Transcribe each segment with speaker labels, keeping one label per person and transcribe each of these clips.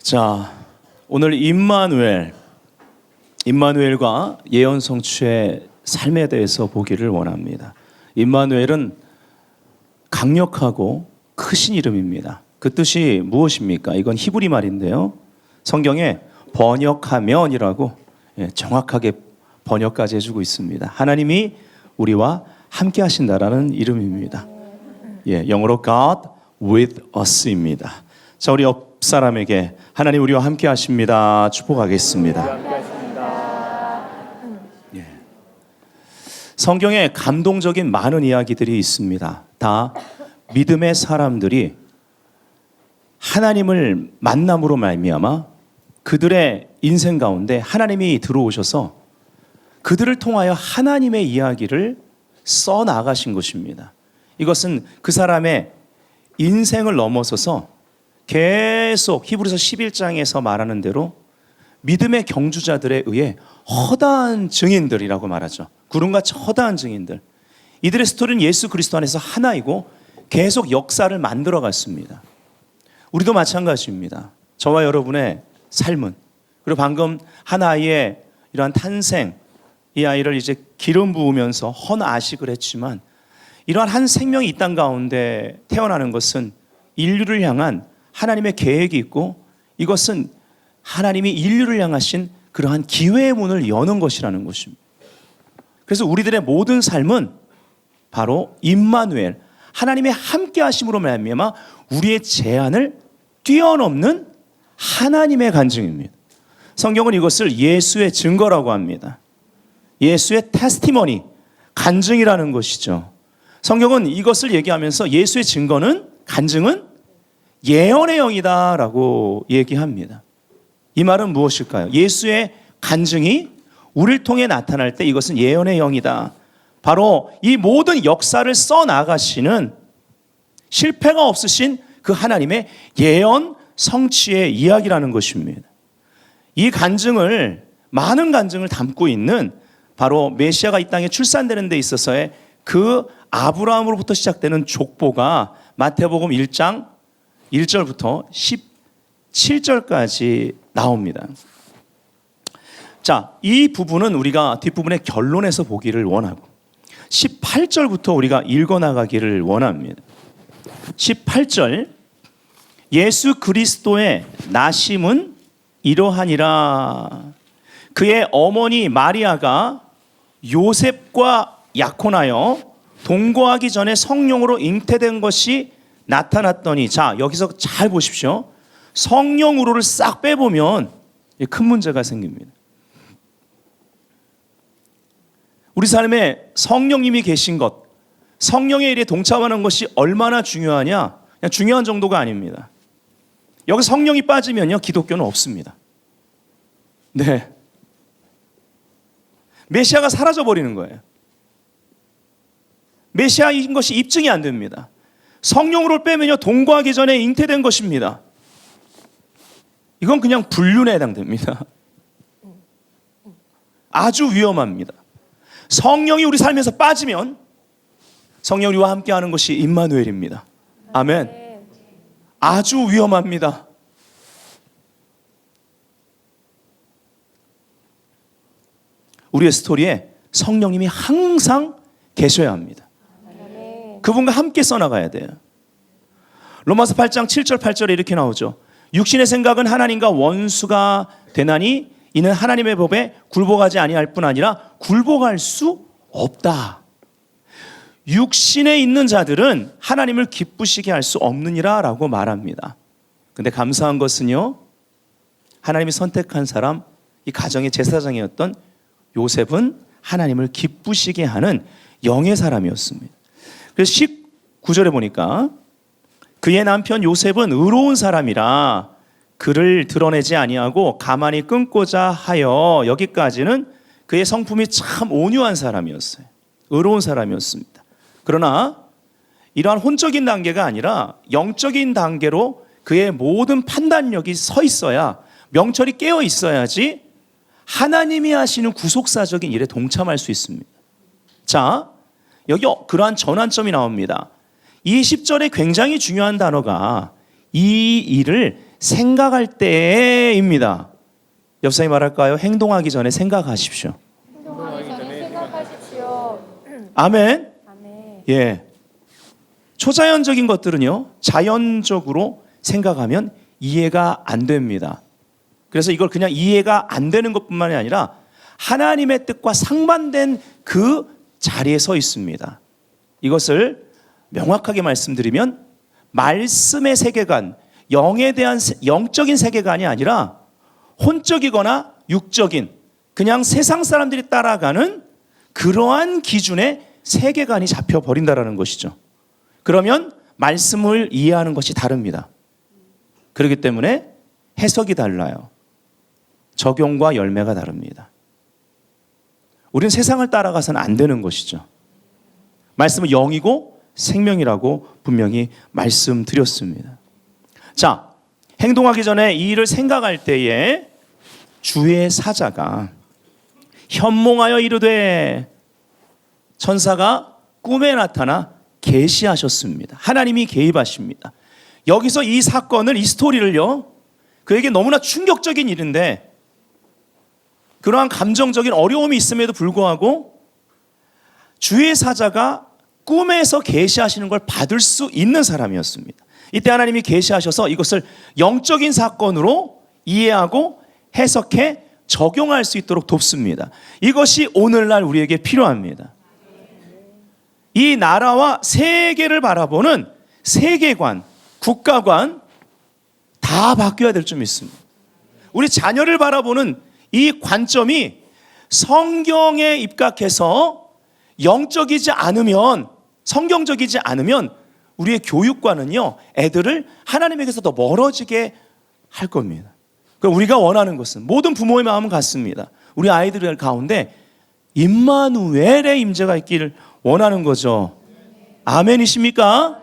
Speaker 1: 자, 오늘 임마누엘과 예언 성취의 삶에 대해서 보기를 원합니다. 임마누엘은 강력하고 크신 이름입니다. 그 뜻이 무엇입니까? 이건 히브리 말인데요. 성경에 번역하면이라고 정확하게 번역까지 해주고 있습니다. 하나님이 우리와 함께 하신다라는 이름입니다. 영어로 God with us입니다. 자, 우리 옆 사람에게 하나님 우리와 함께 하십니다. 축복하겠습니다. 성경에 감동적인 많은 이야기들이 있습니다. 다 믿음의 사람들이 하나님을 만남으로 말미암아 그들의 인생 가운데 하나님이 들어오셔서 그들을 통하여 하나님의 이야기를 써 나가신 것입니다. 이것은 그 사람의 인생을 넘어서서 계속 히브리서 11장에서 말하는 대로 믿음의 경주자들에 의해 허다한 증인들이라고 말하죠. 구름같이 허다한 증인들. 이들의 스토리는 예수 그리스도 안에서 하나이고 계속 역사를 만들어 갔습니다. 우리도 마찬가지입니다. 저와 여러분의 삶은, 그리고 방금 한 아이의 이러한 탄생, 이 아이를 이제 기름 부으면서 헌아식을 했지만 이러한 한 생명이 이 땅 가운데 태어나는 것은 인류를 향한 하나님의 계획이 있고 이것은 하나님이 인류를 향하신 그러한 기회의 문을 여는 것이라는 것입니다. 그래서 우리들의 모든 삶은 바로 임마누엘, 하나님의 함께 하심으로 말미암아 우리의 제한을 뛰어넘는 하나님의 간증입니다. 성경은 이것을 예수의 증거라고 합니다. 예수의 테스티머니, 간증이라는 것이죠. 성경은 이것을 얘기하면서 예수의 증거는, 간증은 예언의 영이다라고 얘기합니다. 이 말은 무엇일까요? 예수의 간증이 우리를 통해 나타날 때 이것은 예언의 영이다. 바로 이 모든 역사를 써나가시는 실패가 없으신 그 하나님의 예언 성취의 이야기라는 것입니다. 이 간증을, 많은 간증을 담고 있는 바로 메시아가 이 땅에 출산되는 데 있어서의 그 아브라함으로부터 시작되는 족보가 마태복음 1장 1절부터 17절까지 나옵니다. 자, 이 부분은 우리가 뒷부분의 결론에서 보기를 원하고 18절부터 우리가 읽어나가기를 원합니다. 18절, 예수 그리스도의 나심은 이러하니라. 그의 어머니 마리아가 요셉과 약혼하여 동거하기 전에 성령으로 잉태된 것이 나타났더니, 자, 여기서 잘 보십시오. 성령 우로를 싹 빼보면 큰 문제가 생깁니다. 우리 삶에 성령님이 계신 것, 성령의 일에 동참하는 것이 얼마나 중요하냐? 그냥 중요한 정도가 아닙니다. 여기 성령이 빠지면요, 기독교는 없습니다. 네. 메시아가 사라져버리는 거예요. 메시아인 것이 입증이 안 됩니다. 성령으로 빼면요, 동거하기 전에 잉태된 것입니다. 이건 그냥 불륜에 해당됩니다. 아주 위험합니다. 성령이 우리 삶에서 빠지면 성령이 우리와 함께하는 것이 임마누엘입니다. 아멘. 아주 위험합니다. 우리의 스토리에 성령님이 항상 계셔야 합니다. 그분과 함께 써나가야 돼요. 로마서 8장 7절 8절에 이렇게 나오죠. 육신의 생각은 하나님과 원수가 되나니 이는 하나님의 법에 굴복하지 아니할 뿐 아니라 굴복할 수 없다. 육신에 있는 자들은 하나님을 기쁘시게 할 수 없느니라 라고 말합니다. 근데 감사한 것은요, 하나님이 선택한 사람, 이 가정의 제사장이었던 요셉은 하나님을 기쁘시게 하는 영의 사람이었습니다. 그래서 19절에 보니까 그의 남편 요셉은 의로운 사람이라 그를 드러내지 아니하고 가만히 끊고자 하여, 여기까지는 그의 성품이 참 온유한 사람이었어요. 의로운 사람이었습니다. 그러나 이러한 혼적인 단계가 아니라 영적인 단계로 그의 모든 판단력이 서 있어야, 명철이 깨어 있어야지 하나님이 하시는 구속사적인 일에 동참할 수 있습니다. 자, 여기 그러한 전환점이 나옵니다. 이 10절에 굉장히 중요한 단어가 이 일을 생각할 때입니다. 옆 사람이 말할까요? 행동하기 전에 생각하십시오.
Speaker 2: 행동하기 전에 생각하십시오.
Speaker 1: 아멘.
Speaker 2: 아멘.
Speaker 1: 예. 초자연적인 것들은요, 자연적으로 생각하면 이해가 안 됩니다. 그래서 이걸 그냥 이해가 안 되는 것뿐만이 아니라 하나님의 뜻과 상반된 그 자리에 서 있습니다. 이것을 명확하게 말씀드리면 말씀의 세계관, 영에 대한 영적인 세계관이 아니라 혼적이거나 육적인 그냥 세상 사람들이 따라가는 그러한 기준의 세계관이 잡혀버린다는 것이죠. 그러면 말씀을 이해하는 것이 다릅니다. 그렇기 때문에 해석이 달라요. 적용과 열매가 다릅니다. 우리는 세상을 따라가서는 안 되는 것이죠. 말씀은 영이고 생명이라고 분명히 말씀드렸습니다. 자, 행동하기 전에 이 일을 생각할 때에 주의 사자가 현몽하여 이르되, 천사가 꿈에 나타나 계시하셨습니다. 하나님이 개입하십니다. 여기서 이 사건을, 이 스토리를요, 그에게 너무나 충격적인 일인데 그러한 감정적인 어려움이 있음에도 불구하고 주의 사자가 꿈에서 계시하시는 걸 받을 수 있는 사람이었습니다. 이때 하나님이 계시하셔서 이것을 영적인 사건으로 이해하고 해석해 적용할 수 있도록 돕습니다. 이것이 오늘날 우리에게 필요합니다. 이 나라와 세계를 바라보는 세계관, 국가관 다 바뀌어야 될 점이 있습니다. 우리 자녀를 바라보는 이 관점이 성경에 입각해서 영적이지 않으면, 성경적이지 않으면 우리의 교육관은요, 애들을 하나님에게서 더 멀어지게 할 겁니다. 우리가 원하는 것은, 모든 부모의 마음은 같습니다. 우리 아이들 가운데 임마누엘의 임재가 있기를 원하는 거죠. 아멘이십니까?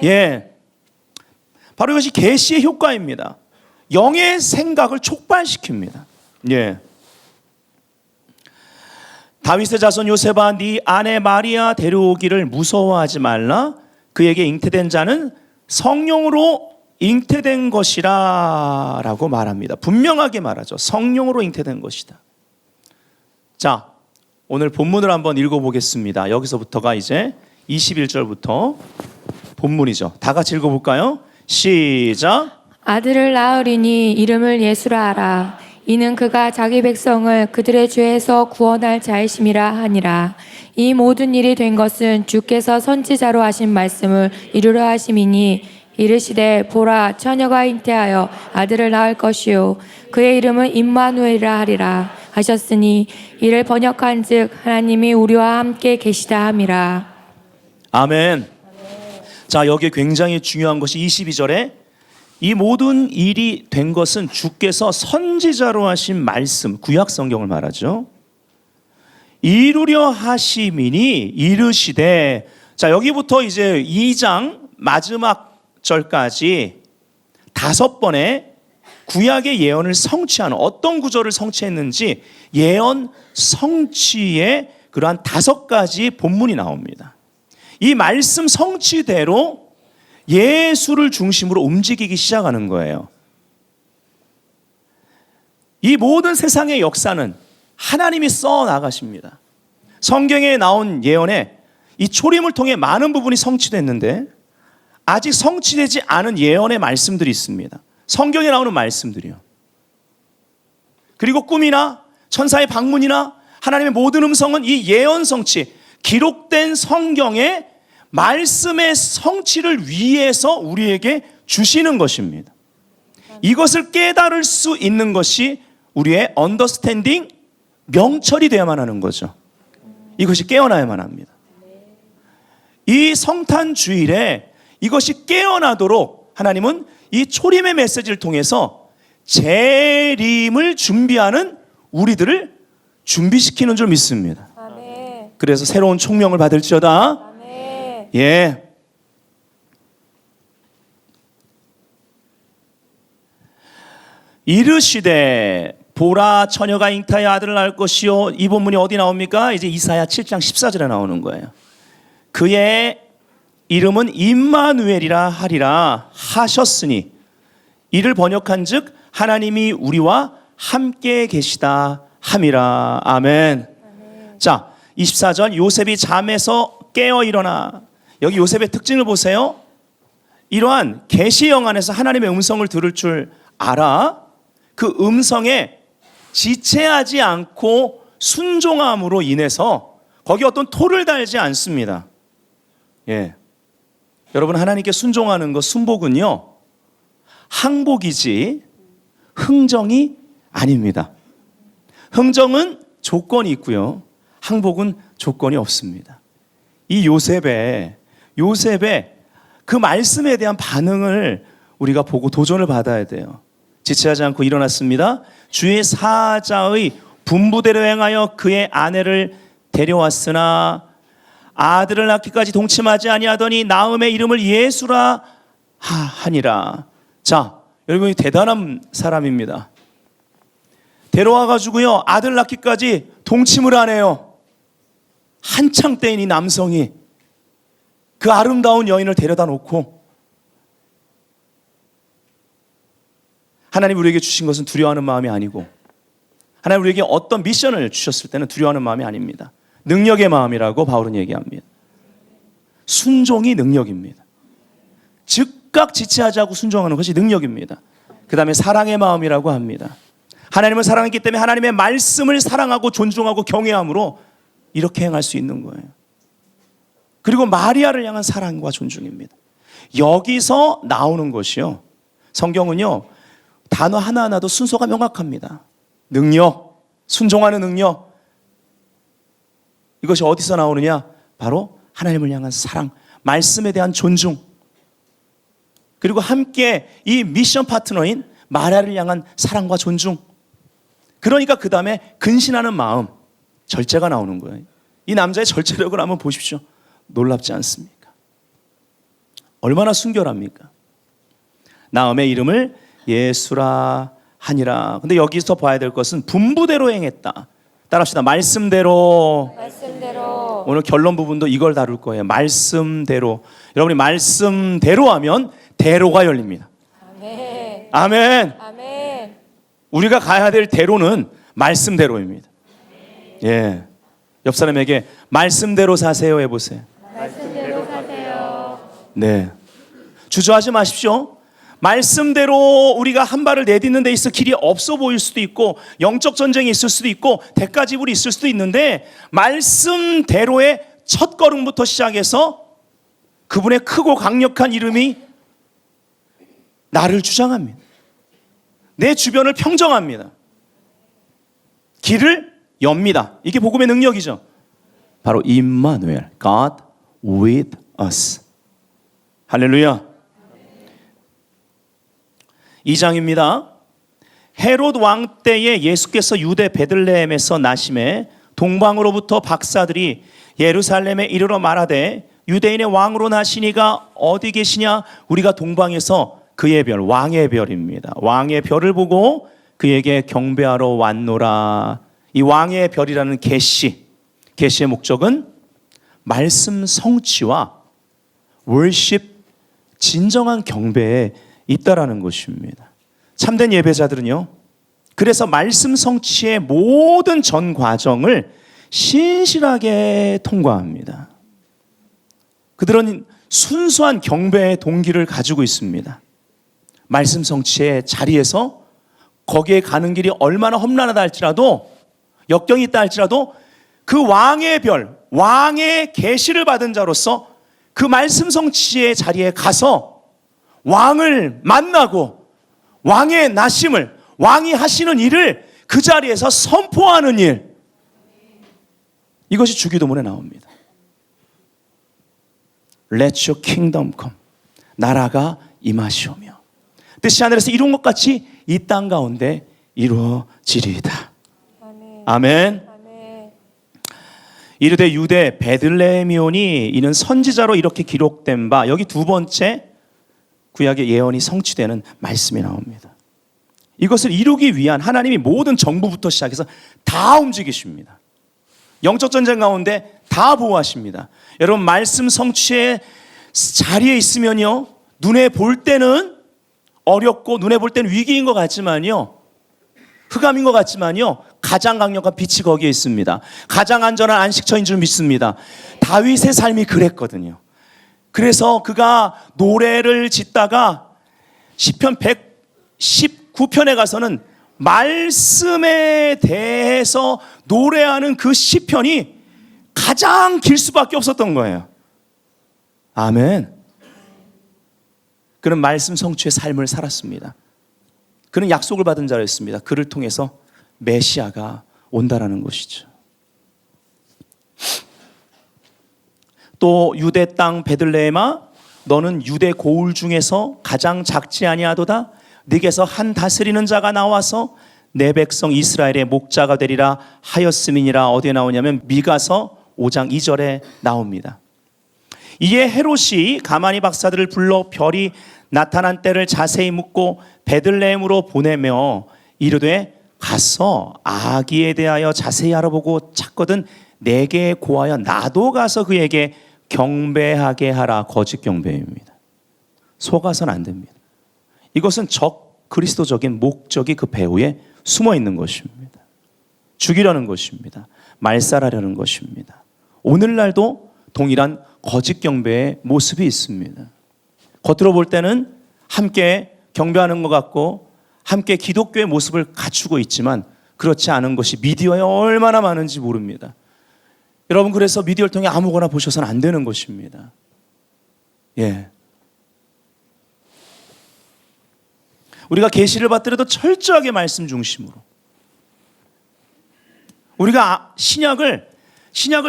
Speaker 1: 예. 바로 이것이 계시의 효과입니다. 영의 생각을 촉발시킵니다. 예. 다윗의 자손 요셉아, 네 아내 마리아 데려오기를 무서워하지 말라. 그에게 잉태된 자는 성령으로 잉태된 것이라 라고 말합니다. 분명하게 말하죠. 성령으로 잉태된 것이다. 자, 오늘 본문을 한번 읽어보겠습니다. 여기서부터가 이제 21절부터 본문이죠. 다 같이 읽어볼까요? 시작.
Speaker 2: 아들을 낳으리니 이름을 예수라 하라. 이는 그가 자기 백성을 그들의 죄에서 구원할 자이심이라 하니라. 이 모든 일이 된 것은 주께서 선지자로 하신 말씀을 이루려 하심이니, 이르시되 보라, 처녀가 잉태하여 아들을 낳을 것이요 그의 이름은 임마누엘이라 하리라 하셨으니, 이를 번역한즉 하나님이 우리와 함께 계시다 함이라.
Speaker 1: 아멘. 자, 여기에 굉장히 중요한 것이 22절에 이 모든 일이 된 것은 주께서 선지자로 하신 말씀, 구약 성경을 말하죠. 이루려 하심이니 이르시되. 자, 여기부터 이제 2장 마지막 절까지 5번의 구약의 예언을 성취하는, 어떤 구절을 성취했는지 예언 성취의 그러한 5가지 본문이 나옵니다. 이 말씀 성취대로 예수를 중심으로 움직이기 시작하는 거예요. 이 모든 세상의 역사는 하나님이 써 나가십니다. 성경에 나온 예언에 이 초림을 통해 많은 부분이 성취됐는데 아직 성취되지 않은 예언의 말씀들이 있습니다. 성경에 나오는 말씀들이요. 그리고 꿈이나 천사의 방문이나 하나님의 모든 음성은 이 예언 성취, 기록된 성경의 말씀의 성취를 위해서 우리에게 주시는 것입니다. 이것을 깨달을 수 있는 것이 우리의 언더스탠딩, 명철이 되어야만 하는 거죠. 이것이 깨어나야만 합니다. 이 성탄 주일에 이것이 깨어나도록 하나님은 이 초림의 메시지를 통해서 재림을 준비하는 우리들을 준비시키는 줄 믿습니다.
Speaker 2: 아멘.
Speaker 1: 그래서 새로운 총명을 받을지어다.
Speaker 2: 아멘.
Speaker 1: 예. 이르시되 보라, 처녀가 잉타의 아들을 낳을 것이요. 이 본문이 어디 나옵니까? 이제 이사야 7장 14절에 나오는 거예요. 그의 이름은 임마누엘이라 하리라 하셨으니, 이를 번역한즉 하나님이 우리와 함께 계시다 함이라. 아멘. 자, 24절 요셉이 잠에서 깨어 일어나. 여기 요셉의 특징을 보세요. 이러한 계시형 안에서 하나님의 음성을 들을 줄 알아. 그 음성에 지체하지 않고 순종함으로 인해서 거기 어떤 토를 달지 않습니다. 예. 여러분, 하나님께 순종하는 것, 순복은요, 항복이지 흥정이 아닙니다. 흥정은 조건이 있고요, 항복은 조건이 없습니다. 이 요셉의 그 말씀에 대한 반응을 우리가 보고 도전을 받아야 돼요. 지체하지 않고 일어났습니다. 주의 사자의 분부대로 행하여 그의 아내를 데려왔으나 아들을 낳기까지 동침하지 아니하더니 나음의 이름을 예수라 하니라. 자, 여러분, 대단한 사람입니다. 데려와가지고요, 아들 낳기까지 동침을 하네요. 한창 때인 이 남성이 그 아름다운 여인을 데려다 놓고, 하나님 우리에게 주신 것은 두려워하는 마음이 아니고, 하나님 우리에게 어떤 미션을 주셨을 때는 두려워하는 마음이 아닙니다. 능력의 마음이라고 바울은 얘기합니다. 순종이 능력입니다. 즉각 지체하지 않고 순종하는 것이 능력입니다. 그 다음에 사랑의 마음이라고 합니다. 하나님을 사랑했기 때문에 하나님의 말씀을 사랑하고 존중하고 경외함으로 이렇게 행할 수 있는 거예요. 그리고 마리아를 향한 사랑과 존중입니다. 여기서 나오는 것이요, 성경은요, 단어 하나하나도 순서가 명확합니다. 능력, 순종하는 능력. 이것이 어디서 나오느냐? 바로 하나님을 향한 사랑, 말씀에 대한 존중, 그리고 함께 이 미션 파트너인 마리아를 향한 사랑과 존중. 그러니까 그 다음에 근신하는 마음, 절제가 나오는 거예요. 이 남자의 절제력을 한번 보십시오. 놀랍지 않습니까? 얼마나 순결합니까? 나음의 이름을 예수라 하니라. 근데 여기서 봐야 될 것은 분부대로 행했다. 따라합시다. 말씀대로. 오늘 결론 부분도 이걸 다룰 거예요. 말씀대로. 여러분이 말씀대로 하면 대로가 열립니다.
Speaker 2: 아멘.
Speaker 1: 아멘.
Speaker 2: 아멘.
Speaker 1: 우리가 가야 될 대로는 말씀대로입니다. 예. 옆 사람에게 말씀대로 사세요 해보세요.
Speaker 2: 말씀대로 사세요.
Speaker 1: 네. 주저하지 마십시오. 말씀대로 우리가 한 발을 내딛는 데 있어 길이 없어 보일 수도 있고, 영적 전쟁이 있을 수도 있고, 대가지불이 있을 수도 있는데, 말씀대로의 첫 걸음부터 시작해서 그분의 크고 강력한 이름이 나를 주장합니다. 내 주변을 평정합니다. 길을 엽니다. 이게 복음의 능력이죠. 바로 임마누엘, God with us. 할렐루야. 2장입니다. 헤롯 왕 때에 예수께서 유대 베들레헴에서 나심에 동방으로부터 박사들이 예루살렘에 이르러 말하되 유대인의 왕으로 나시니가 어디 계시냐? 우리가 동방에서 그의 별, 왕의 별입니다. 왕의 별을 보고 그에게 경배하러 왔노라. 이 왕의 별이라는 계시의 목적은 말씀 성취와 월십, 진정한 경배에 있다라는 것입니다. 참된 예배자들은요, 그래서 말씀 성취의 모든 전 과정을 신실하게 통과합니다. 그들은 순수한 경배의 동기를 가지고 있습니다. 말씀 성취의 자리에서 거기에 가는 길이 얼마나 험난하다 할지라도, 역경이 있다 할지라도 그 왕의 별, 왕의 계시를 받은 자로서 그 말씀 성취의 자리에 가서 왕을 만나고 왕의 나심을, 왕이 하시는 일을 그 자리에서 선포하는 일, 이것이 주기도문에 나옵니다. Let your kingdom come. 나라가 임하시오며 뜻이 하늘에서 이룬 것 같이 이 땅 가운데 이루어지리이다.
Speaker 2: 아멘.
Speaker 1: 아멘.
Speaker 2: 아멘.
Speaker 1: 이르되 유대 베들레헴이오니 이는 선지자로 이렇게 기록된 바. 여기 두 번째 구약의 예언이 성취되는 말씀이 나옵니다. 이것을 이루기 위한 하나님이 모든 정부부터 시작해서 다 움직이십니다. 영적 전쟁 가운데 다 보호하십니다. 여러분, 말씀 성취의 자리에 있으면요, 눈에 볼 때는 어렵고 눈에 볼 때는 위기인 것 같지만요, 흑암인 것 같지만요, 가장 강력한 빛이 거기에 있습니다. 가장 안전한 안식처인 줄 믿습니다. 다윗의 삶이 그랬거든요. 그래서 그가 노래를 짓다가 시편 119편에 가서는 말씀에 대해서 노래하는 그 시편이 가장 길 수밖에 없었던 거예요. 아멘. 그는 말씀 성취의 삶을 살았습니다. 그는 약속을 받은 자였습니다. 그를 통해서 메시아가 온다라는 것이죠. 또 유대 땅 베들레헴아, 너는 유대 고을 중에서 가장 작지 아니하도다. 네게서 한 다스리는 자가 나와서 내 백성 이스라엘의 목자가 되리라 하였음이니라. 어디에 나오냐면 미가서 5장 2절에 나옵니다. 이에 헤롯이 가만히 박사들을 불러 별이 나타난 때를 자세히 묻고 베들레헴으로 보내며 이르되 가서 아기에 대하여 자세히 알아보고 찾거든 내게 고하여 나도 가서 그에게 경배하게 하라. 거짓 경배입니다. 속아서는 안 됩니다. 이것은 적 그리스도적인 목적이 그 배후에 숨어 있는 것입니다. 죽이려는 것입니다. 말살하려는 것입니다. 오늘날도 동일한 거짓 경배의 모습이 있습니다. 겉으로 볼 때는 함께 경배하는 것 같고 함께 기독교의 모습을 갖추고 있지만 그렇지 않은 것이 미디어에 얼마나 많은지 모릅니다. 여러분, 그래서 미디어를 통해 아무거나 보셔서는 안 되는 것입니다. 예. 우리가 계시를 받더라도 철저하게 말씀 중심으로. 우리가 신약을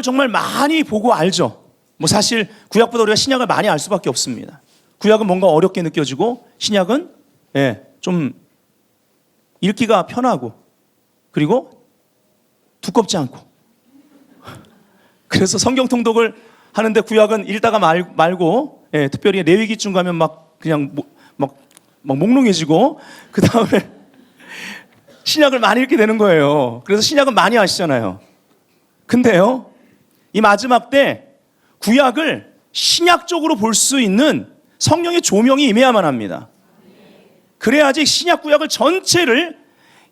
Speaker 1: 정말 많이 보고 알죠. 뭐 사실 구약보다 우리가 신약을 많이 알 수밖에 없습니다. 구약은 뭔가 어렵게 느껴지고 신약은 좀 읽기가 편하고 그리고 두껍지 않고. 그래서 성경 통독을 하는데 구약은 읽다가 말고 특별히 레위기쯤 가면 막 그냥 막 몽롱해지고 그 다음에 신약을 많이 읽게 되는 거예요. 그래서 신약은 많이 아시잖아요. 근데요, 이 마지막 때 구약을 신약적으로 볼 수 있는 성령의 조명이 임해야만 합니다. 그래야지 신약 구약을 전체를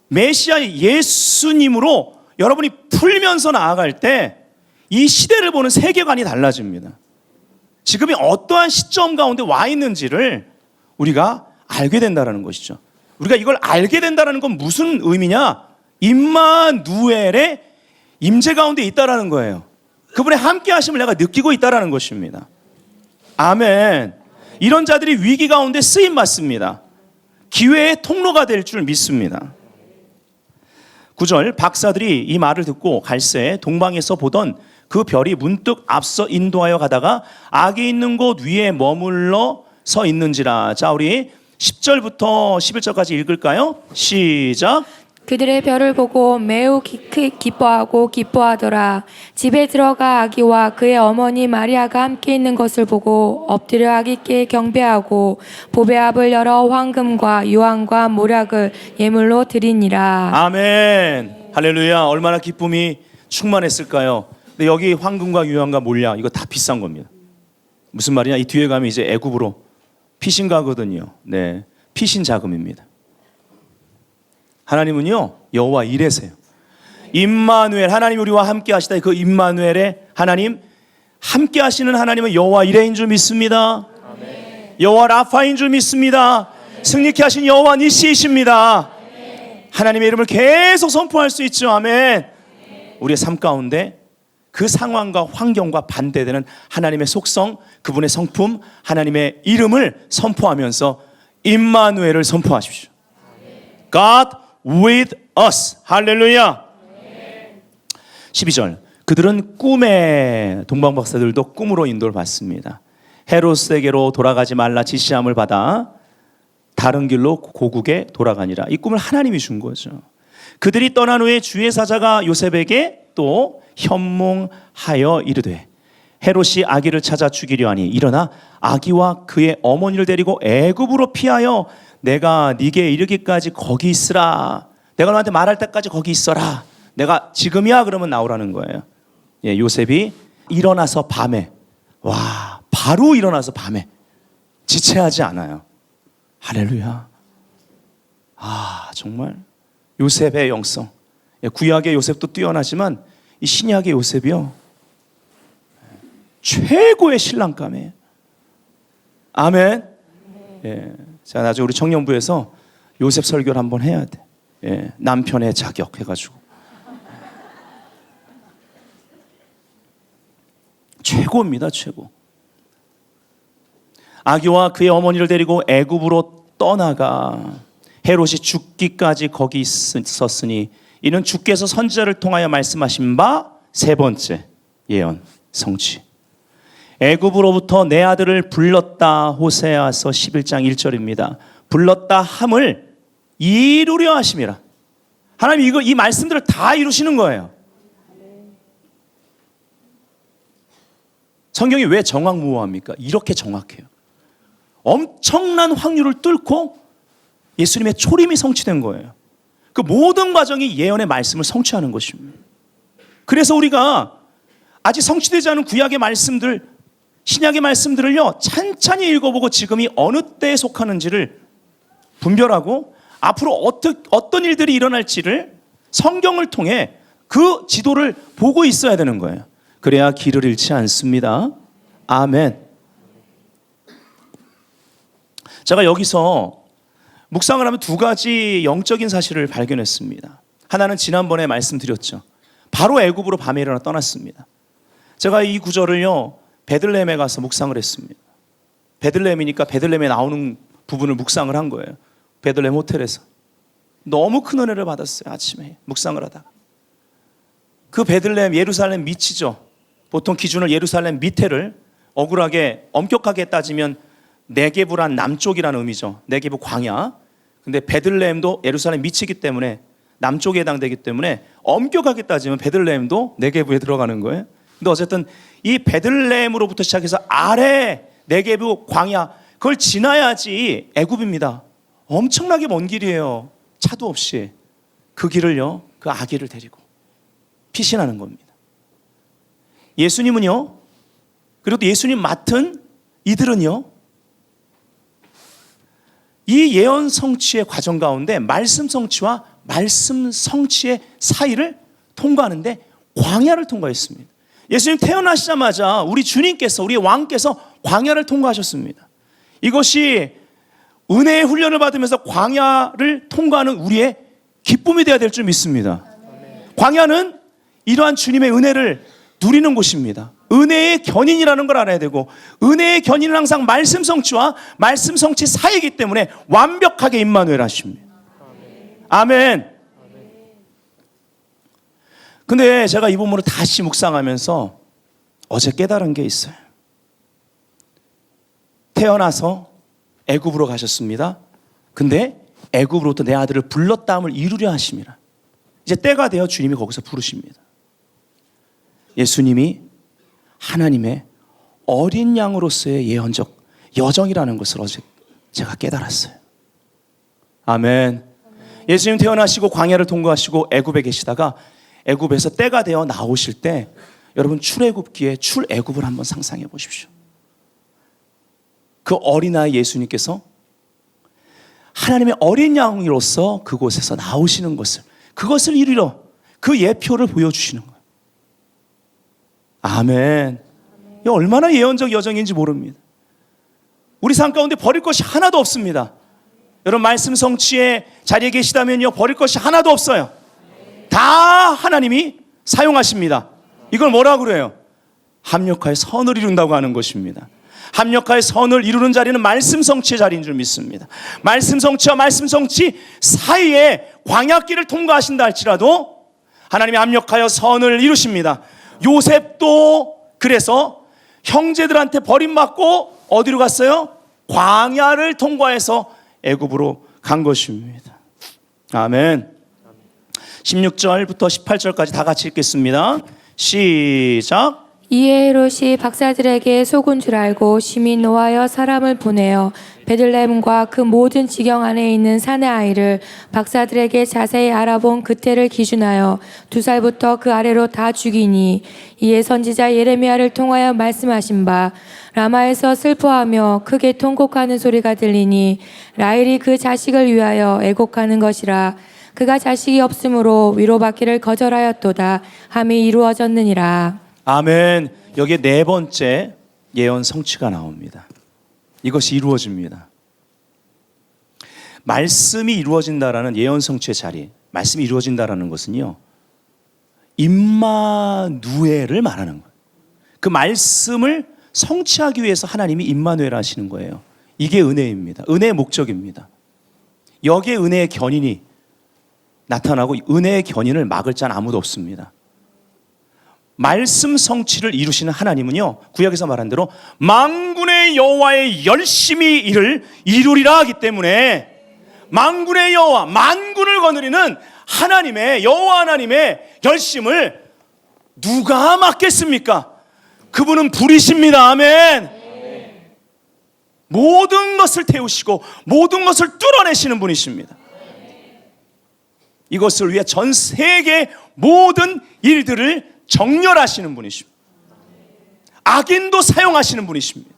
Speaker 1: 메시아 예수님으로 여러분이 풀면서 나아갈 때 이 시대를 보는 세계관이 달라집니다. 지금이 어떠한 시점 가운데 와 있는지를 우리가 알게 된다는 것이죠. 우리가 이걸 알게 된다는 건 무슨 의미냐? 임마누엘의 임재 가운데 있다라는 거예요. 그분의 함께 하심을 내가 느끼고 있다라는 것입니다. 아멘. 이런 자들이 위기 가운데 쓰임 받습니다. 기회의 통로가 될 줄 믿습니다. 9절, 박사들이 이 말을 듣고 갈새 동방에서 보던 그 별이 문득 앞서 인도하여 가다가 악이 있는 곳 위에 머물러 서 있는지라. 자, 우리 10절부터 11절까지 읽을까요? 시작.
Speaker 2: 그들의 별을 보고 매우 기뻐하고 기뻐하더라. 집에 들어가 아기와 그의 어머니 마리아가 함께 있는 것을 보고 엎드려 아기께 경배하고 보배압을 열어 황금과 유황과 모략을 예물로 드리니라.
Speaker 1: 아멘. 할렐루야. 얼마나 기쁨이 충만했을까요? 근데 여기 황금과 유황과 몰약 이거 다 비싼 겁니다. 무슨 말이냐? 이 뒤에 가면 이제 애굽으로 피신 가거든요. 네, 피신 자금입니다. 하나님은요, 여호와 이레세요. 임마누엘, 하나님 우리와 함께 하시다. 그 임마누엘의 하나님, 함께 하시는 하나님은 여호와 이레인 줄 믿습니다. 아멘. 여호와 라파인 줄 믿습니다. 아멘. 승리케 하신 여호와 니시이십니다. 아멘. 하나님의 이름을 계속 선포할 수 있죠. 아멘. 아멘. 우리의 삶 가운데 그 상황과 환경과 반대되는 하나님의 속성, 그분의 성품, 하나님의 이름을 선포하면서 임마누엘을 선포하십시오. God with us. 할렐루야. 12절. 그들은 꿈에, 동방 박사들도 꿈으로 인도를 받습니다. 헤롯에게로 돌아가지 말라 지시함을 받아 다른 길로 고국에 돌아가니라. 이 꿈을 하나님이 준 거죠. 그들이 떠난 후에 주의 사자가 요셉에게 또 현몽하여 이르되 헤롯이 아기를 찾아 죽이려 하니 일어나 아기와 그의 어머니를 데리고 애굽으로 피하여 내가 네게 이르기까지 거기 있으라. 내가 너한테 말할 때까지 거기 있어라. 내가 지금이야 그러면 나오라는 거예요. 예, 요셉이 일어나서 밤에, 바로 일어나서 밤에 지체하지 않아요. 할렐루야. 정말 요셉의 영성. 구약의 요셉도 뛰어나지만 이 신약의 요셉이요, 최고의 신랑감이에요. 아멘. 예. 자, 나중에 우리 청년부에서 요셉 설교를 한번 해야 돼. 예. 남편의 자격 해가지고. 최고입니다, 최고. 아기와 그의 어머니를 데리고 애굽으로 떠나가 헤롯이 죽기까지 거기 있었으니 이는 주께서 선지자를 통하여 말씀하신 바 세 번째 예언 성취. 애굽으로부터 내 아들을 불렀다. 호세아서 11장 1절입니다. 불렀다 함을 이루려 하심이라. 하나님 이 말씀들을 다 이루시는 거예요. 성경이 왜 정확무호합니까? 이렇게 정확해요. 엄청난 확률을 뚫고 예수님의 초림이 성취된 거예요. 그 모든 과정이 예언의 말씀을 성취하는 것입니다. 그래서 우리가 아직 성취되지 않은 구약의 말씀들, 신약의 말씀들을요, 찬찬히 읽어보고 지금이 어느 때에 속하는지를 분별하고 앞으로 어떤 일들이 일어날지를 성경을 통해 그 지도를 보고 있어야 되는 거예요. 그래야 길을 잃지 않습니다. 아멘. 제가 여기서 묵상을 하면 두 가지 영적인 사실을 발견했습니다. 하나는 지난번에 말씀드렸죠. 바로 애굽으로 밤에 일어나 떠났습니다. 제가 이 구절을요, 베들레헴에 가서 묵상을 했습니다. 베들레헴이니까 베들레헴에 나오는 부분을 묵상을 한 거예요. 베들레헴 호텔에서. 너무 큰 은혜를 받았어요. 아침에 묵상을 하다가. 그 베들레헴, 예루살렘 밑이죠. 보통 기준을 예루살렘 밑에를 억울하게 엄격하게 따지면 네게부란 남쪽이라는 의미죠. 네게부 광야. 근데 베들레헴도 예루살렘 밑이기 때문에 남쪽에 해당되기 때문에 엄격하게 따지면 베들레헴도 네게부에 들어가는 거예요. 근데 어쨌든 이 베들레헴으로부터 시작해서 아래 네게부 광야, 그걸 지나야지 애굽입니다. 엄청나게 먼 길이에요. 차도 없이. 그 길을요, 그 아기를 데리고 피신하는 겁니다. 예수님은요, 그리고 또 예수님 맡은 이들은요, 이 예언 성취의 과정 가운데 말씀 성취와 말씀 성취의 사이를 통과하는데 광야를 통과했습니다. 예수님 태어나시자마자 우리 주님께서, 우리 왕께서 광야를 통과하셨습니다. 이것이 은혜의 훈련을 받으면서 광야를 통과하는 우리의 기쁨이 되어야 될 줄 믿습니다. 광야는 이러한 주님의 은혜를 누리는 곳입니다. 은혜의 견인이라는 걸 알아야 되고, 은혜의 견인은 항상 말씀 성취와 말씀 성취 사이이기 때문에 완벽하게 임마누엘 하십니다. 아멘. 근데 제가 이 본문을 다시 묵상하면서 어제 깨달은 게 있어요. 태어나서 애굽으로 가셨습니다. 근데 애굽으로부터 내 아들을 불렀다함을 이루려 하심이라. 이제 때가 되어 주님이 거기서 부르십니다. 예수님이 하나님의 어린 양으로서의 예언적 여정이라는 것을 어제 제가 깨달았어요. 아멘. 예수님 태어나시고 광야를 통과하시고 애굽에 계시다가 애굽에서 때가 되어 나오실 때 여러분 출애굽기에 출애굽을 한번 상상해 보십시오. 그 어린아이 예수님께서 하나님의 어린 양으로서 그곳에서 나오시는 것을, 그것을 이루려 그 예표를 보여주시는 거예요. 아멘. 이게 얼마나 예언적 여정인지 모릅니다. 우리 삶 가운데 버릴 것이 하나도 없습니다. 여러분 말씀 성취의 자리에 계시다면요, 버릴 것이 하나도 없어요. 다 하나님이 사용하십니다. 이걸 뭐라고 그래요? 합력하여 선을 이룬다고 하는 것입니다. 합력하여 선을 이루는 자리는 말씀 성취의 자리인 줄 믿습니다. 말씀 성취와 말씀 성취 사이에 광야길을 통과하신다 할지라도 하나님이 합력하여 선을 이루십니다. 요셉도 그래서 형제들한테 버림받고 어디로 갔어요? 광야를 통과해서 애굽으로 간 것입니다. 아멘. 16절부터 18절까지 다 같이 읽겠습니다. 시작.
Speaker 2: 이에 헤롯이 박사들에게 속은 줄 알고 심히 노하여 사람을 보내어 베들레헴과 그 모든 지경 안에 있는 산의 아이를 박사들에게 자세히 알아본 그때를 기준하여 2살부터 그 아래로 다 죽이니, 이에 선지자 예레미야를 통하여 말씀하신 바 라마에서 슬퍼하며 크게 통곡하는 소리가 들리니 라헬이 그 자식을 위하여 애곡하는 것이라. 그가 자식이 없으므로 위로받기를 거절하였도다 함이 이루어졌느니라.
Speaker 1: 아멘. 여기에 네 번째 예언 성취가 나옵니다. 이것이 이루어집니다. 말씀이 이루어진다라는 예언 성취의 자리, 말씀이 이루어진다라는 것은요, 임마누엘을 말하는 거예요. 그 말씀을 성취하기 위해서 하나님이 임마누엘 하시는 거예요. 이게 은혜입니다. 은혜의 목적입니다. 여기에 은혜의 견인이 나타나고 은혜의 견인을 막을 자는 아무도 없습니다. 말씀 성취를 이루시는 하나님은요, 구약에서 말한 대로 만군의 여호와의 열심히 일을 이루리라 하기 때문에, 만군의 여호와, 만군을 거느리는 하나님의, 여호와 하나님의 열심을 누가 막겠습니까? 그분은 불이십니다. 아멘. 모든 것을 태우시고 모든 것을 뚫어내시는 분이십니다. 이것을 위해 전 세계 모든 일들을 정렬하시는 분이십니다. 악인도 사용하시는 분이십니다.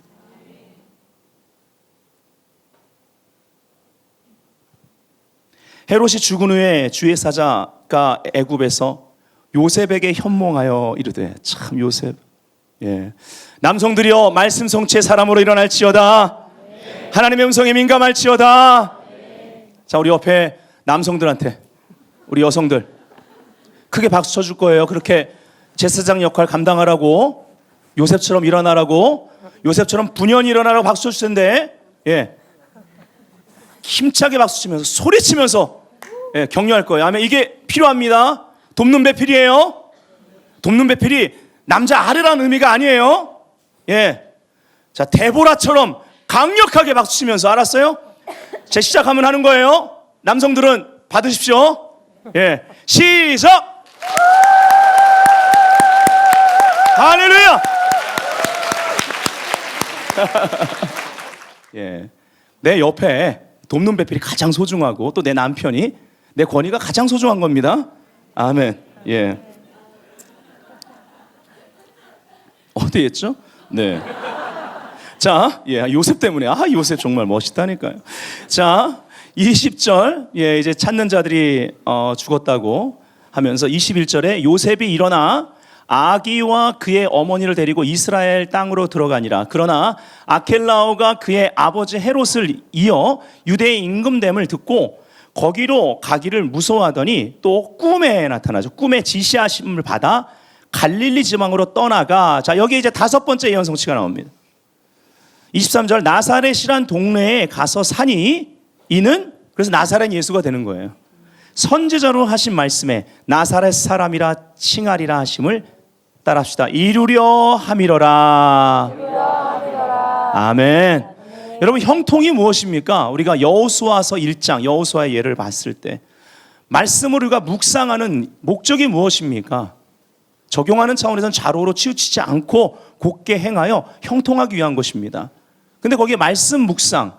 Speaker 1: 헤롯이 죽은 후에 주의 사자가 애굽에서 요셉에게 현몽하여 이르되, 참 요셉, 예, 남성들이여 말씀 성취의 사람으로 일어날지어다. 하나님의 음성에 민감할지어다. 자, 우리 옆에 남성들한테, 우리 여성들 크게 박수 쳐줄 거예요. 그렇게 제사장 역할 감당하라고, 요셉처럼 일어나라고, 요셉처럼 분연히 일어나라고 박수 쳐줄 텐데, 예, 힘차게 박수 치면서 소리치면서, 예, 격려할 거예요. 아멘. 이게 필요합니다. 돕는 배필이에요. 돕는 배필이 남자 아래라는 의미가 아니에요. 예, 자, 데보라처럼 강력하게 박수 치면서, 알았어요? 제 시작하면 하는 거예요. 남성들은 받으십시오. 예, 시작. 할렐루야. 예, 내 옆에 돕는 배필이 가장 소중하고 또 내 남편이, 내 권위가 가장 소중한 겁니다. 아멘. 예. 어디 했죠? 네. 자, 예, 요셉 때문에, 요셉 정말 멋있다니까요. 자, 20절, 예, 이제 찾는 자들이 죽었다고 하면서 21절에 요셉이 일어나 아기와 그의 어머니를 데리고 이스라엘 땅으로 들어가니라. 그러나 아켈라오가 그의 아버지 헤롯을 이어 유대의 임금됨을 듣고 거기로 가기를 무서워하더니 또 꿈에 나타나죠. 꿈에 지시하심을 받아 갈릴리 지방으로 떠나가. 자, 여기 이제 다섯 번째 예언 성취가 나옵니다. 23절, 나사렛이란 동네에 가서 사니, 이는, 그래서 나사렛 예수가 되는 거예요. 선지자로 하신 말씀에 나사렛 사람이라 칭하리라 하심을 따라합시다. 이루려 함이러라. 아멘. 여러분, 형통이 무엇입니까? 우리가 여호수아서 1장, 여호수아의 예를 봤을 때 말씀을 우리가 묵상하는 목적이 무엇입니까? 적용하는 차원에서는 좌로우로 치우치지 않고 곧게 행하여 형통하기 위한 것입니다. 근데 거기에 말씀 묵상,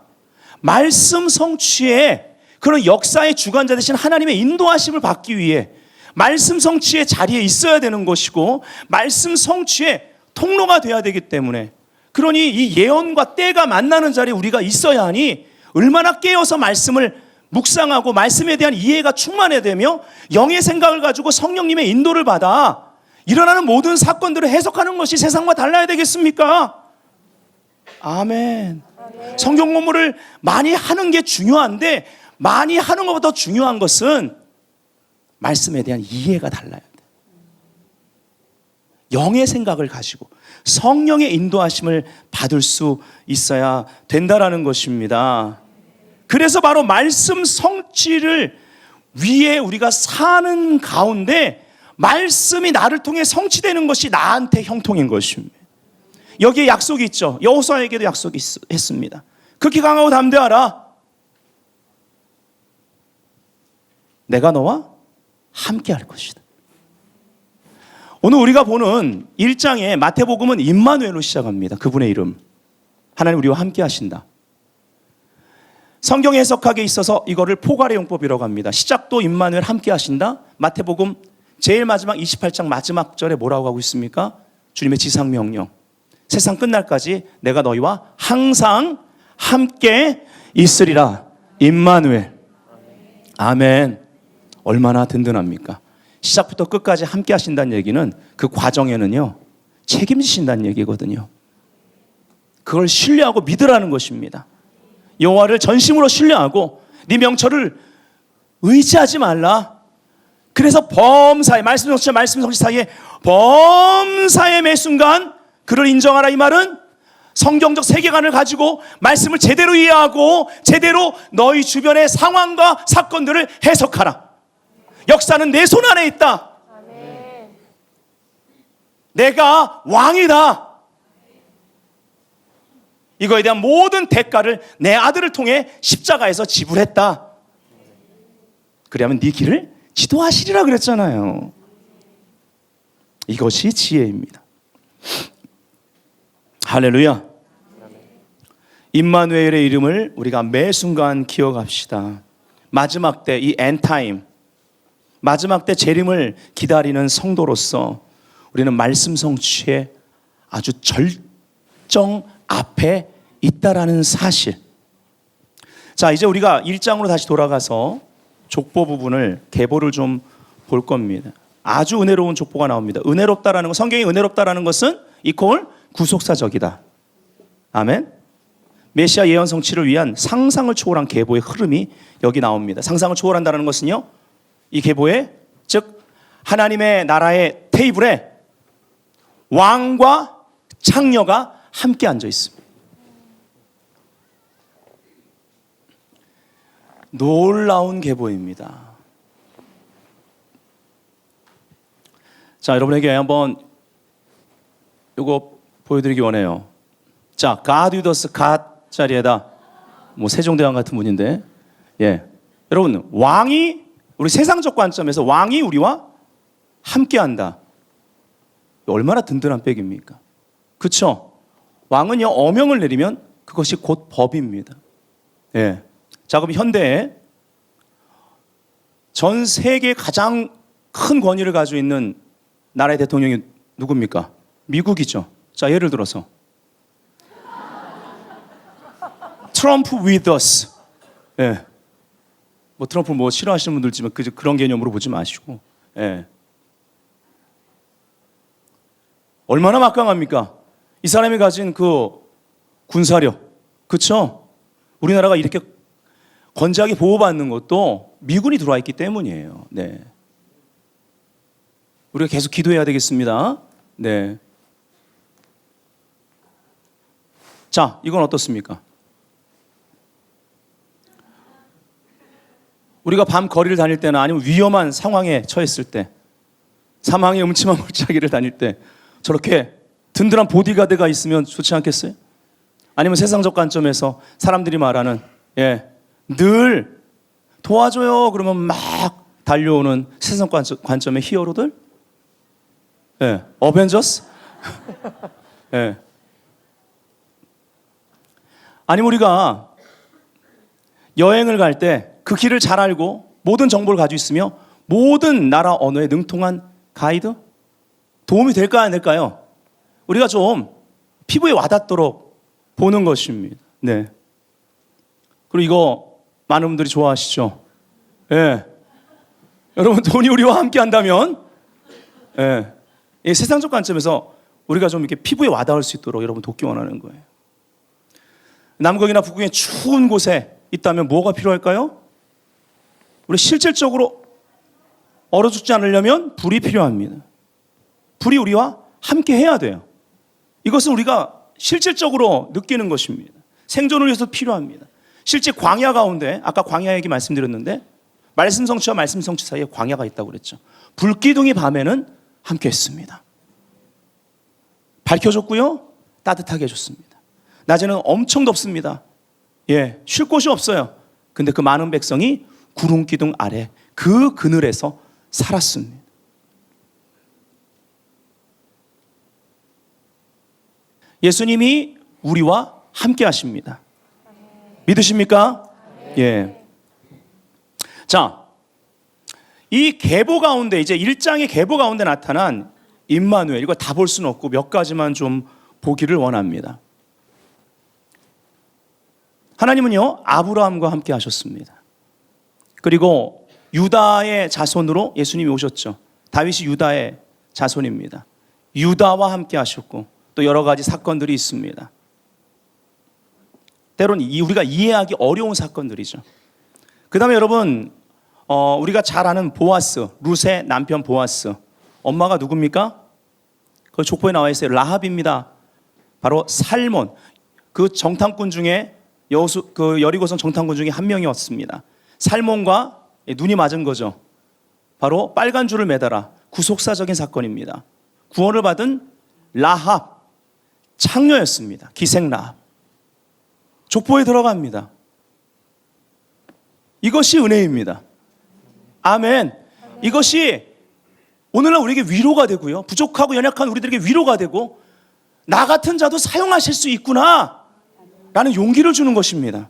Speaker 1: 말씀 성취에 그런 역사의 주관자 되신 하나님의 인도하심을 받기 위해 말씀 성취의 자리에 있어야 되는 것이고, 말씀 성취의 통로가 돼야 되기 때문에, 그러니 이 예언과 때가 만나는 자리에 우리가 있어야 하니, 얼마나 깨어서 말씀을 묵상하고 말씀에 대한 이해가 충만해되며 영의 생각을 가지고 성령님의 인도를 받아 일어나는 모든 사건들을 해석하는 것이 세상과 달라야 되겠습니까? 아멘. 성경 공부를 많이 하는 게 중요한데, 많이 하는 것보다 더 중요한 것은 말씀에 대한 이해가 달라야 돼. 영의 생각을 가지고 성령의 인도하심을 받을 수 있어야 된다라는 것입니다. 그래서 바로 말씀 성취를 위해 우리가 사는 가운데 말씀이 나를 통해 성취되는 것이 나한테 형통인 것입니다. 여기에 약속이 있죠. 여호수아에게도 약속이 했습니다. 그렇게 강하고 담대하라. 내가 너와 함께 할 것이다. 오늘 우리가 보는 1장의 마태복음은 임마누엘로 시작합니다. 그분의 이름. 하나님 우리와 함께 하신다. 성경 해석학에 있어서 이거를 포괄의 용법이라고 합니다. 시작도 임마누엘 함께 하신다. 마태복음 제일 마지막 28장 마지막 절에 뭐라고 하고 있습니까? 주님의 지상명령. 세상 끝날까지 내가 너희와 항상 함께 있으리라. 임마누엘. 아멘. 얼마나 든든합니까? 시작부터 끝까지 함께 하신다는 얘기는 그 과정에는요, 책임지신다는 얘기거든요. 그걸 신뢰하고 믿으라는 것입니다. 여호와를 전심으로 신뢰하고 네 명철을 의지하지 말라. 그래서 범사에, 말씀 성취 사이에 범사의 매 순간 그를 인정하라. 이 말은 성경적 세계관을 가지고 말씀을 제대로 이해하고 제대로 너희 주변의 상황과 사건들을 해석하라. 역사는 내 손 안에 있다. 내가 왕이다. 이거에 대한 모든 대가를 내 아들을 통해 십자가에서 지불했다. 그래야면 네 길을 지도하시리라 그랬잖아요. 이것이 지혜입니다. 할렐루야. 임마누엘의 이름을 우리가 매 순간 기억합시다. 마지막 때 이 엔타임, 마지막 때 재림을 기다리는 성도로서 우리는 말씀 성취의 아주 절정 앞에 있다라는 사실. 자, 이제 우리가 1장으로 다시 돌아가서 족보 부분을 계보를 좀 볼 겁니다. 아주 은혜로운 족보가 나옵니다. 은혜롭다라는 것, 성경이 은혜롭다라는 것은 이퀄 구속사적이다. 아멘. 메시아 예언 성취를 위한 상상을 초월한 계보의 흐름이 여기 나옵니다. 상상을 초월한다는 것은요, 이 계보에, 즉 하나님의 나라의 테이블에 왕과 창녀가 함께 앉아 있습니다. 놀라운 계보입니다. 자, 여러분에게 한번 이거 보여드리기 원해요. 자, God with us, God 자리에다 뭐 세종대왕 같은 분인데, 예, 여러분 왕이, 우리 세상적 관점에서 왕이 우리와 함께한다. 얼마나 든든한 백입니까? 그렇죠? 왕은요, 어명을 내리면 그것이 곧 법입니다. 예. 자, 그럼 현대에 전 세계 가장 큰 권위를 가지고 있는 나라의 대통령이 누굽니까? 미국이죠. 자, 예를 들어서 트럼프 with us. 예. 뭐 트럼프 뭐 싫어하시는 분들 있지만 그런 개념으로 보지 마시고, 예. 얼마나 막강합니까? 이 사람이 가진 그 군사력, 그렇죠? 우리나라가 이렇게 건재하게 보호받는 것도 미군이 들어와 있기 때문이에요. 네. 우리가 계속 기도해야 되겠습니다. 네. 자, 이건 어떻습니까? 우리가 밤 거리를 다닐 때나 아니면 위험한 상황에 처했을 때, 사망의 음침한 골짜기를 다닐 때 저렇게 든든한 보디가드가 있으면 좋지 않겠어요? 아니면 세상적 관점에서 사람들이 말하는, 예, 늘 도와줘요 그러면 막 달려오는 세상 관점의 히어로들, 예, 어벤져스. 예. 아니면 우리가 여행을 갈 때 그 길을 잘 알고 모든 정보를 가지고 있으며 모든 나라 언어에 능통한 가이드, 도움이 될까요, 안 될까요? 우리가 좀 피부에 와닿도록 보는 것입니다. 네. 그리고 이거 많은 분들이 좋아하시죠? 예. 여러분, 돈이 우리와 함께 한다면, 예. 이 세상적 관점에서 우리가 좀 이렇게 피부에 와닿을 수 있도록 여러분 돕기 원하는 거예요. 남극이나 북극의 추운 곳에 있다면 뭐가 필요할까요? 우리 실질적으로 얼어 죽지 않으려면 불이 필요합니다. 불이 우리와 함께 해야 돼요. 이것은 우리가 실질적으로 느끼는 것입니다. 생존을 위해서 필요합니다. 실제 광야 가운데, 아까 광야 얘기 말씀드렸는데, 말씀 성취와 말씀 성취 사이에 광야가 있다고 그랬죠. 불기둥이 밤에는 함께 했습니다. 밝혀줬고요, 따뜻하게 해줬습니다. 낮에는 엄청 덥습니다. 예, 쉴 곳이 없어요. 근데 그 많은 백성이 구름 기둥 아래 그 그늘에서 살았습니다. 예수님이 우리와 함께 하십니다. 믿으십니까? 예. 자, 이 계보 가운데, 이제 1장의 계보 가운데 나타난 임마누엘, 이거 다 볼 수는 없고 몇 가지만 좀 보기를 원합니다. 하나님은요, 아브라함과 함께 하셨습니다. 그리고 유다의 자손으로 예수님이 오셨죠. 다윗이 유다의 자손입니다. 유다와 함께 하셨고 또 여러 가지 사건들이 있습니다. 때로는 우리가 이해하기 어려운 사건들이죠. 그 다음에 여러분, 우리가 잘 아는 보아스, 룻의 남편 보아스, 엄마가 누굽니까? 그 족보에 나와 있어요. 라합입니다. 바로 살몬, 그 정탐꾼 중에 그 여리고성 정탐꾼 중에 한 명이었습니다. 살몬과 눈이 맞은 거죠. 바로 빨간 줄을 매달아 구속사적인 사건입니다. 구원을 받은 라합, 창녀였습니다. 기생 라합. 족보에 들어갑니다. 이것이 은혜입니다. 아멘. 이것이 오늘날 우리에게 위로가 되고요. 부족하고 연약한 우리들에게 위로가 되고 나 같은 자도 사용하실 수 있구나 라는 용기를 주는 것입니다.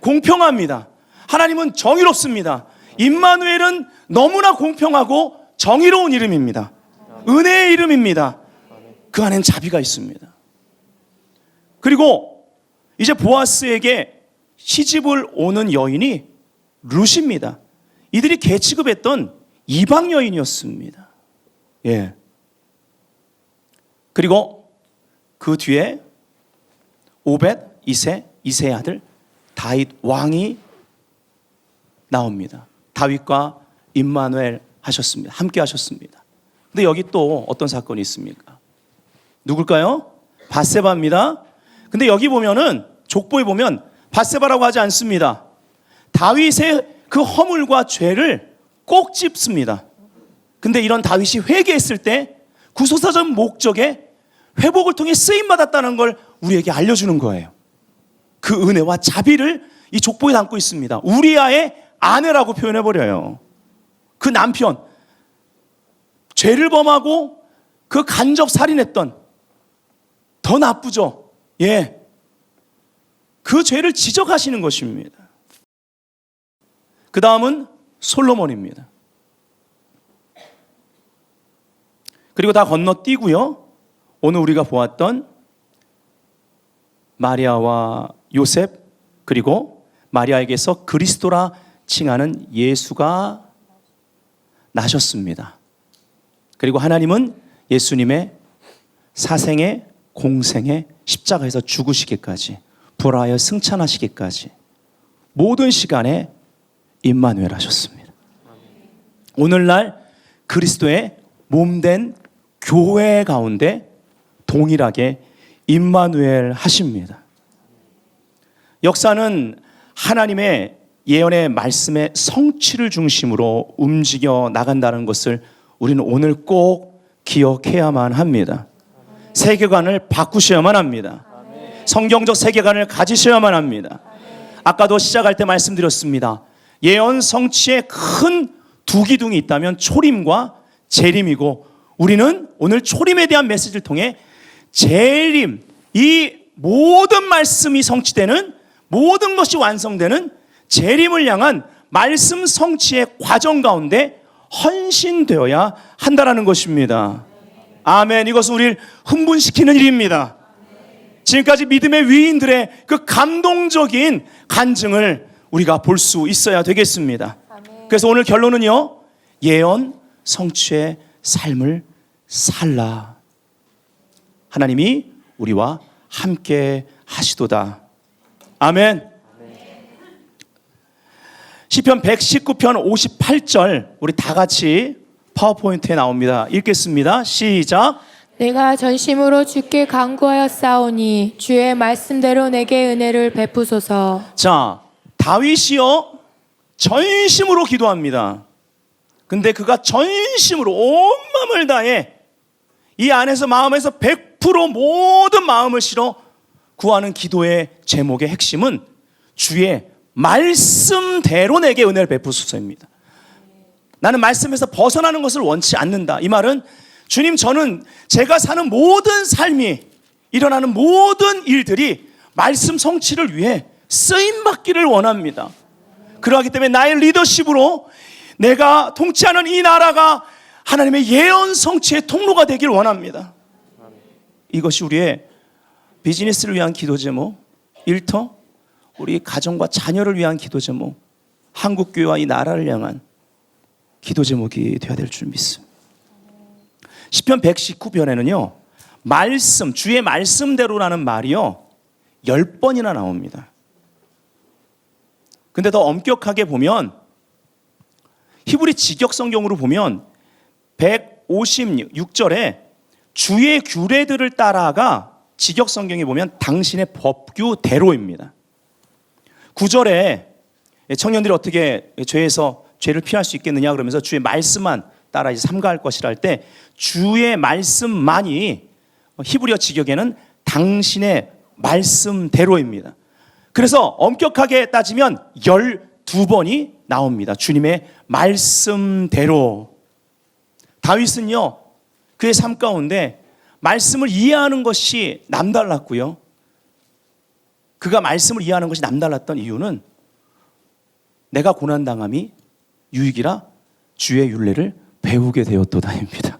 Speaker 1: 공평합니다. 하나님은 정의롭습니다. 임마누엘은 너무나 공평하고 정의로운 이름입니다. 은혜의 이름입니다. 그 안엔 자비가 있습니다. 그리고 이제 보아스에게 시집을 오는 여인이 룻입니다. 이들이 계취급했던 이방 여인이었습니다. 예. 그리고 그 뒤에 오벳, 이세의 아들 다윗 왕이 나옵니다. 다윗과 임마누엘 하셨습니다. 함께 하셨습니다. 근데 여기 또 어떤 사건이 있습니까? 누굴까요? 밧세바입니다. 근데 여기 보면은 족보에 보면 밧세바라고 하지 않습니다. 다윗의 그 허물과 죄를 꼭 짚습니다. 근데 이런 다윗이 회개했을 때 구속사적 목적에 회복을 통해 쓰임받았다는 걸 우리에게 알려주는 거예요. 그 은혜와 자비를 이 족보에 담고 있습니다. 우리아의 아내라고 표현해버려요. 그 남편, 죄를 범하고 그 간접 살인했던, 더 나쁘죠. 예. 그 죄를 지적하시는 것입니다. 그 다음은 솔로몬입니다. 그리고 다 건너뛰고요. 오늘 우리가 보았던 마리아와 요셉, 그리고 마리아에게서 그리스도라 칭하는 예수가 나셨습니다. 그리고 하나님은 예수님의 사생애, 공생애, 십자가에서 죽으시기까지, 부활하여 승천하시기까지 모든 시간에 임마누엘 하셨습니다. 오늘날 그리스도의 몸된 교회 가운데 동일하게 임마누엘 하십니다. 역사는 하나님의 예언의 말씀의 성취를 중심으로 움직여 나간다는 것을 우리는 오늘 꼭 기억해야만 합니다. 세계관을 바꾸셔야만 합니다. 성경적 세계관을 가지셔야만 합니다. 아까도 시작할 때 말씀드렸습니다. 예언 성취에 큰 두 기둥이 있다면 초림과 재림이고, 우리는 오늘 초림에 대한 메시지를 통해 재림, 이 모든 말씀이 성취되는, 모든 것이 완성되는 재림을 향한 말씀 성취의 과정 가운데 헌신되어야 한다라는 것입니다. 아멘. 이것은 우리를 흥분시키는 일입니다. 지금까지 믿음의 위인들의 그 감동적인 간증을 우리가 볼 수 있어야 되겠습니다. 그래서 오늘 결론은요, 예언 성취의 삶을 살라. 하나님이 우리와 함께 하시도다. 아멘. 시편 119편 58절 우리 다 같이 파워포인트에 나옵니다. 읽겠습니다. 시작.
Speaker 2: 내가 전심으로 주께 간구하였사오니 주의 말씀대로 내게 은혜를 베푸소서.
Speaker 1: 자, 다윗이요 전심으로 기도합니다. 근데 그가 전심으로 온 마음을 다해 이 안에서 마음에서 100% 모든 마음을 실어 구하는 기도의 제목의 핵심은 주의 말씀대로 내게 은혜를 베푸소서입니다. 나는 말씀에서 벗어나는 것을 원치 않는다. 이 말은 주님, 저는 제가 사는 모든 삶이 일어나는 모든 일들이 말씀 성취를 위해 쓰임받기를 원합니다. 그러하기 때문에 나의 리더십으로 내가 통치하는 이 나라가 하나님의 예언 성취의 통로가 되길 원합니다. 이것이 우리의 비즈니스를 위한 기도 제목, 일터, 우리 가정과 자녀를 위한 기도 제목, 한국교회와 이 나라를 향한 기도 제목이 되어야 될 줄 믿습니다. 시편 119편에는요, 말씀, 주의 말씀대로라는 말이요 10번이나 나옵니다. 근데 더 엄격하게 보면 히브리 직역 성경으로 보면 156절에 주의 규례들을 따라가 직역 성경에 보면 당신의 법규대로입니다. 9절에 청년들이 어떻게 죄에서 죄를 피할 수 있겠느냐 그러면서 주의 말씀만 따라 이제 삼가할 것이라 할 때 주의 말씀만이 히브리어 직역에는 당신의 말씀대로입니다. 그래서 엄격하게 따지면 12번이 나옵니다. 주님의 말씀대로. 다윗은요, 그의 삶 가운데 말씀을 이해하는 것이 남달랐고요. 그가 말씀을 이해하는 것이 남달랐던 이유는 내가 고난당함이 유익이라 주의 율례를 배우게 되었도다입니다.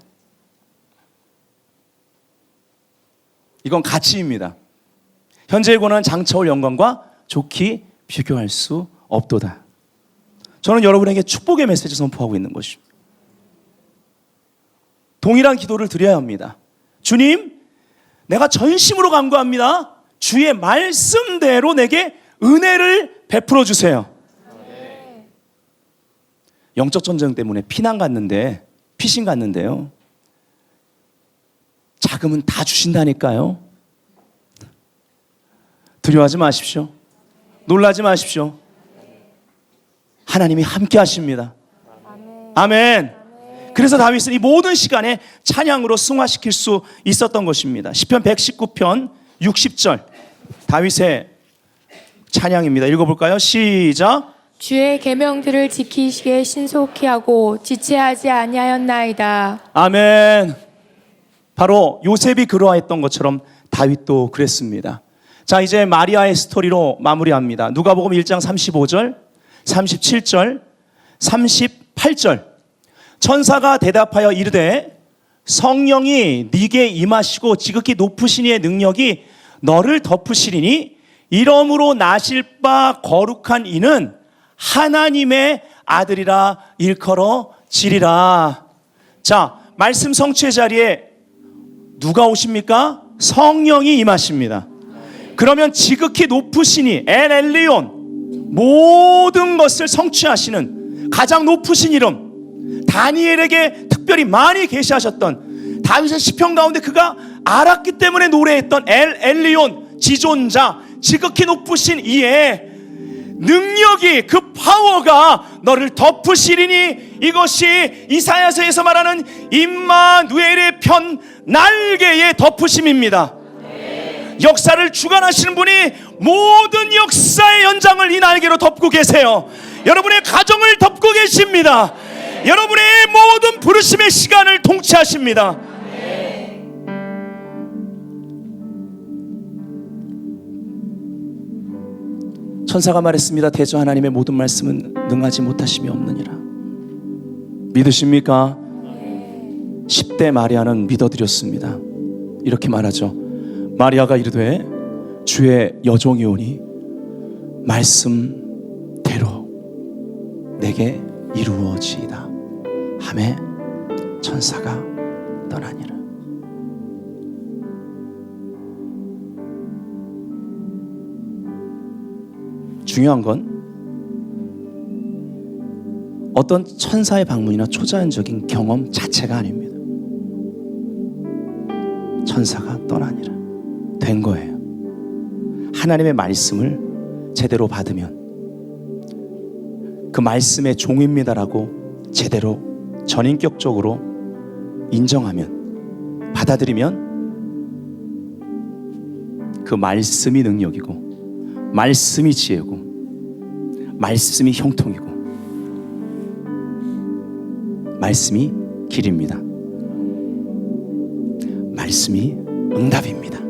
Speaker 1: 이건 가치입니다. 현재의 고난은 장차올 영광과 좋게 비교할 수 없도다. 저는 여러분에게 축복의 메시지 선포하고 있는 것입니다. 동일한 기도를 드려야 합니다. 주님, 내가 전심으로 간구합니다. 주의 말씀대로 내게 은혜를 베풀어 주세요. 영적 전쟁 때문에 피신 갔는데요. 자금은 다 주신다니까요. 두려워하지 마십시오. 놀라지 마십시오. 하나님이 함께 하십니다. 아멘. 그래서 다윗은 이 모든 시간에 찬양으로 승화시킬 수 있었던 것입니다. 시편 119편 60절 다윗의 찬양입니다. 읽어볼까요? 시작.
Speaker 2: 주의 계명들을 지키시게 신속히 하고 지체하지 아니하였나이다.
Speaker 1: 아멘. 바로 요셉이 그러했던 것처럼 다윗도 그랬습니다. 자, 이제 마리아의 스토리로 마무리합니다. 누가복음 1장 35절, 37절, 38절. 천사가 대답하여 이르되 성령이 네게 임하시고 지극히 높으신 이의 능력이 너를 덮으시리니 이러므로 나실 바 거룩한 이는 하나님의 아들이라 일컬어지리라. 자, 말씀 성취의 자리에 누가 오십니까? 성령이 임하십니다. 그러면 지극히 높으시니 엘 엘리온, 모든 것을 성취하시는 가장 높으신 이름, 다니엘에게 특별히 많이 계시하셨던 다윗의 시편 가운데 그가 알았기 때문에 노래했던 엘 엘리온, 지존자, 지극히 높으신 이의 능력이, 그 파워가 너를 덮으시리니 이것이 이사야서에서 말하는 임마누엘의 편 날개의 덮으심입니다. 역사를 주관하시는 분이 모든 역사의 연장을 이 날개로 덮고 계세요. 여러분의 가정을 덮고 계십니다. 여러분의 모든 부르심의 시간을 통치하십니다. 천사가 말했습니다. 대저 하나님의 모든 말씀은 능하지 못하심이 없느니라. 믿으십니까? 10대 마리아는 믿어드렸습니다. 이렇게 말하죠. 마리아가 이르되 주의 여종이 오니 말씀대로 내게 이루어지이다 하매 천사가 떠나니라. 중요한 건 어떤 천사의 방문이나 초자연적인 경험 자체가 아닙니다. 천사가 떠나니라. 된 거예요. 하나님의 말씀을 제대로 받으면, 그 말씀의 종입니다라고 제대로 전인격적으로 인정하면, 받아들이면 그 말씀이 능력이고, 말씀이 지혜고, 말씀이 형통이고, 말씀이 길입니다. 말씀이 응답입니다.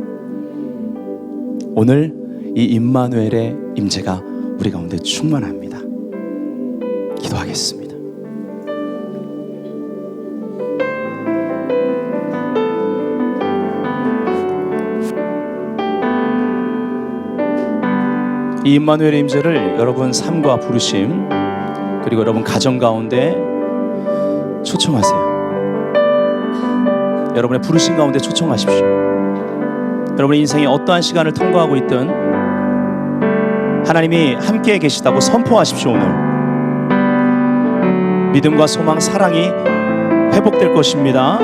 Speaker 1: 오늘 이 임마누엘의 임재가 우리 가운데 충만합니다. 기도하겠습니다. 이 임마누엘의 임재를 여러분 삶과 부르심 그리고 여러분 가정 가운데 초청하세요. 여러분의 부르심 가운데 초청하십시오. 여러분의 인생이 어떠한 시간을 통과하고 있든 하나님이 함께 계시다고 선포하십시오. 오늘 믿음과 소망, 사랑이 회복될 것입니다.